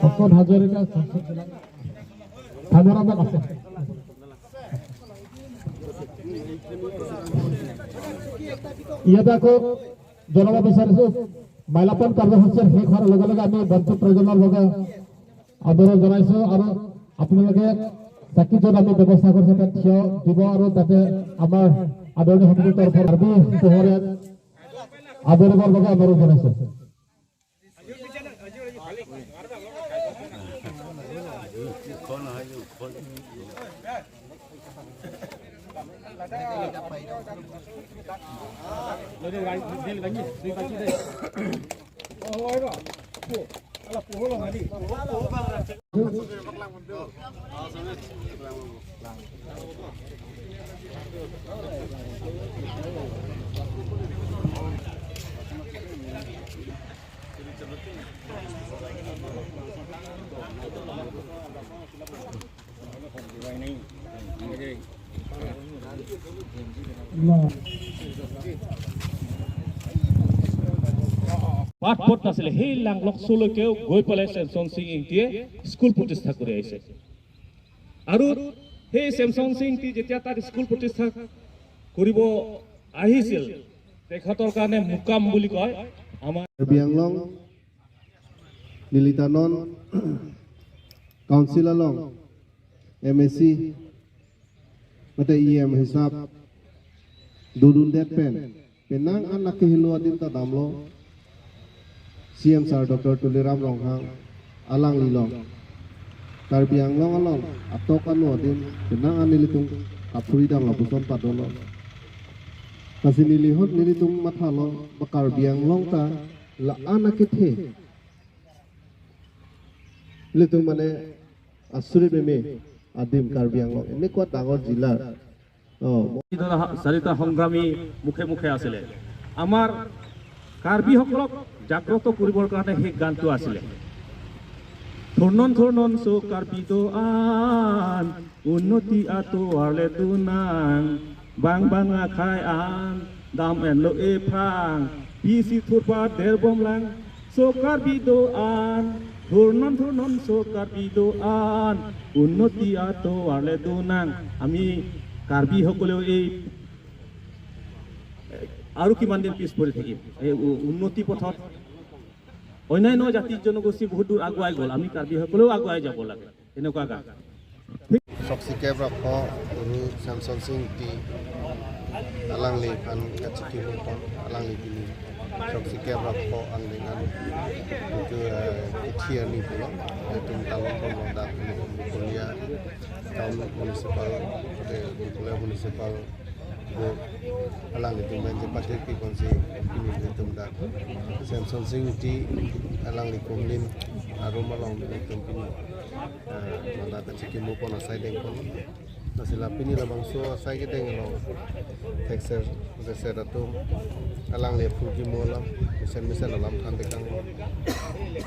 Osman Hazarika Hamarabat আছে ইয়াতে আকৌ জনাব বিচাৰিছো মাইলাপন কাৰ্যসূচীৰ শেষ হোৱাৰ লগে লগে আমি বন্ধু প্ৰয়োজনৰ বাবে আদৰণি জনাইছো আৰু আপোনালোকে চাকি য'ত আমি ব্যৱস্থা কৰিছো তাত থিয় দিব আৰু তাতে আমাৰ আদৰণি সমিতিৰ তৰফৰ আৰবি পোহৰে আদৰিবৰ বাবে অনুৰোধ জনাইছো পাঠ পঢ় নাছিলে সেই লাংলকচলৈকেও গৈ পেলাই চেমচন সিং ইংটিয়ে স্কুল প্ৰতিষ্ঠা কৰি আহিছে আৰু সেই চেমচন সিং ইংটি যেতিয়া তাত স্কুল প্ৰতিষ্ঠা কৰিব আহিছিল তেখেতৰ কাৰণে মুকাম বুলি কয় আমাৰ বিয়াংলং নিলিতানন কাউন্সিল আলং MSC mata IM hisab dudun det pen penang anak kehilu adin ta damlo CM Sir Dr. Tuliram Longhang alang lilong tarbiang long along atok anu adin penang anilitung kapuri dang labuson padono kasi nilihot nilitung mathalo bakar biang long ta la anak kethe litung mane asuri meme আদিম কাৰ্বি আংলং এনেকুৱা ডাঙৰ জিলাৰ চাৰিটা সংগ্ৰামী মুখে মুখে আছিলে আমাৰ কাৰ্বিসকলক জাগ্ৰত কৰিবৰ কাৰণে সেই গানটো আছিলে ধৰ্ণন ধৰ্ণন চো কাৰ্বিটো আন উন্নতি আতো আৰলে দুনাং বাং বাঙা খাই আন দাম এনলো এ ফ্ৰাং পিচি থুৰপা দেৰ বমলাং চো কাৰ্বিটো আন ধৰ্ণন ধৰ্ণন চো কাৰ্বিটো আন উন্নতি আতো আৰলে দুনাং আমি কাৰ্বি সকলেও এই আৰু কিমান দিন পিছ পৰি থাকিম এই উন্নতি পথত অন্যান্য জাতি জনগোষ্ঠী বহুত দূৰ আগুৱাই গ'ল আমি কাৰ্বি সকলেও আগুৱাই যাব লাগে এনেকুৱা গান Soksike brako guru Samson Singti alang li kan kaciki hukon alang li bini soksike brako ang dengan itu kecil ni pula itu talon pemuda kuliah tahun municipal di kuliah municipal alang itu menjadi pi konsi ini itu muda Samson Singti alang li kumlin arum malong itu pini mana keciki hukon asai dengkon nasila pini labang so asai ke dengkon texer texer itu alang le puji molam misal alam tante kang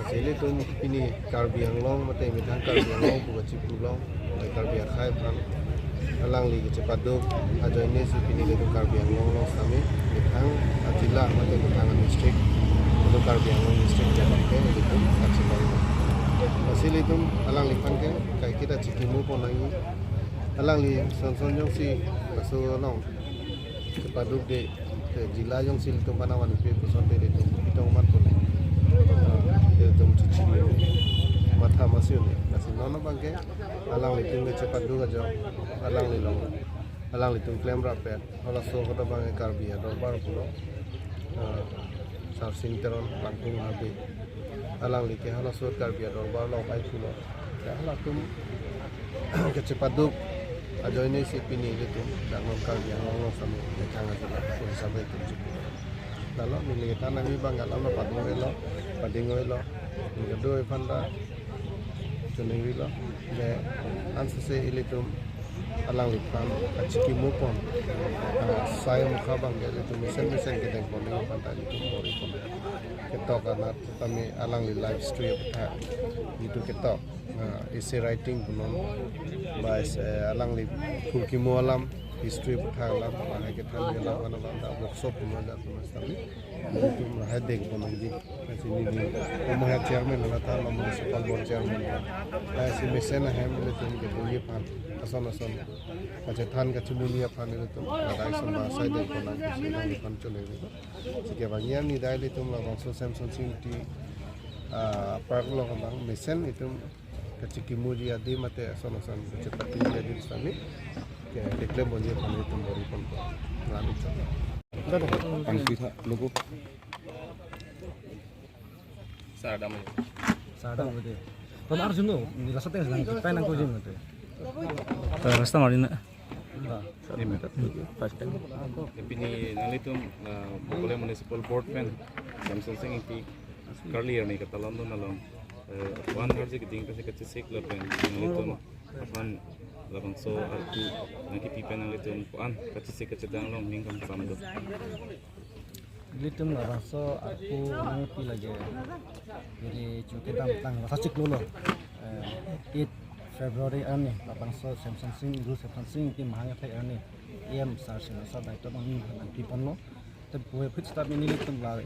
asile tu pini karbi anglong mate mitang karbi anglong buat cipulong karbi akhai pan alang li cepat do aja ini si pini le tu karbi anglong kami mitang ajila mate mitang district itu karbi anglong district jadi ke itu kacimang asile tu alang li pan ke kai kita cikimu pon lagi alang li son jong si masu long cepat do de jila yang sil tu panawan pe puson de itu itong man pun itu cuci mata masih ni masih nona bangke alang litung cepat juga jauh alang lilong alang litung klaim rapet kalau so kota bangke karbi ya dorbar pulo sarsing teron langkung habi alang like kalau so karbi ya dorbar lo kai pulo ya halah tum kecepat duk ajo ini si pini itu dan lokal yang ngomong sama jangan juga sampai itu kalau milik tanah ini bangga lama padingo lo kedua panda tunengi lo le ansese itu alang lipan kaciki mupon saya muka bangga itu misen kita yang poni panda itu pori pon kita karena kami alang li live stream itu kita isi writing punon bahas alang li fulki mualam history thangla ba ke thang la bana da workshop ma da sami itu mah dek bonang di sini ni umah chairman la ta la municipal board chairman si mesen hem le tum ke boli pan asan acha than ka chumuni pan le tum da isan ba sai dek bonang si pan chole si ke bangian ni dai le tum la bangso Samson Sing ti park lo bang mesen itu keciki muji adi mate asan cepat tinggi di sini ke deklarasi boli pan itu bori pan ngani chole Pangkita logo Sadam gitu. Kalau harus dulu, dirasa teh sedang kita nang kujing gitu. rasta marina Ini mereka first time. tapi ni nalitum boleh municipal board pen Samson Sing iti earlier ni kata London along one harje kiting kasi kasi sikla pen nalitum apan labang so aku nanti pipen nalitum kuan kasi sik kasi danglong mingkam samdo Litum lah so aku ngerti lagi. Jadi kita tentang masa cik dulu. 8 Februari ini, lapang so Samson Sing itu mahangnya kayak ini. Em sarsin asal itu bang nanti pano. Tapi gue pitch tapi ini litum lah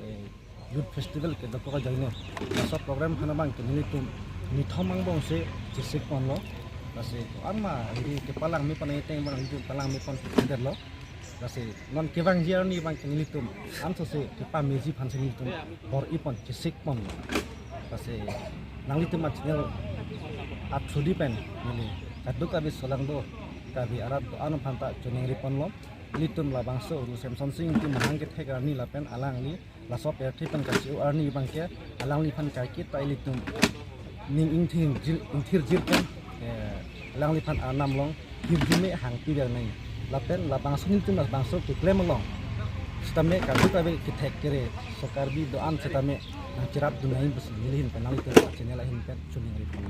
youth festival kita kok aja ini. Masa program mana bang ini litum ni thomang bang se cisik pano. Kasi ama ini kepalang mi panai teng bang itu palang mi pon pinter lo. Kasi non kevang jiar ni bang kini litum am so se kepa meji pan se litum bor ipon cisik pon. Kasi nang litum macam at sudi pen ini kaduk habis solang do kabi arat do anu phanta choneng ripon lo litum la bangso ru Samson Sing ti mahang ke thek arni la pen alang li la so per thipan ka chiu arni bang ke alang li phan ka ki tai litum ning ing thir jil pen alang li phan anam long hir jime hang pi ber nai la pen la bangso litum la bangso ke klem long stame kaduk abi ke thek kere sokar bi do an setame cirat dunai bus milihin penali ke channel hin pen choneng ripon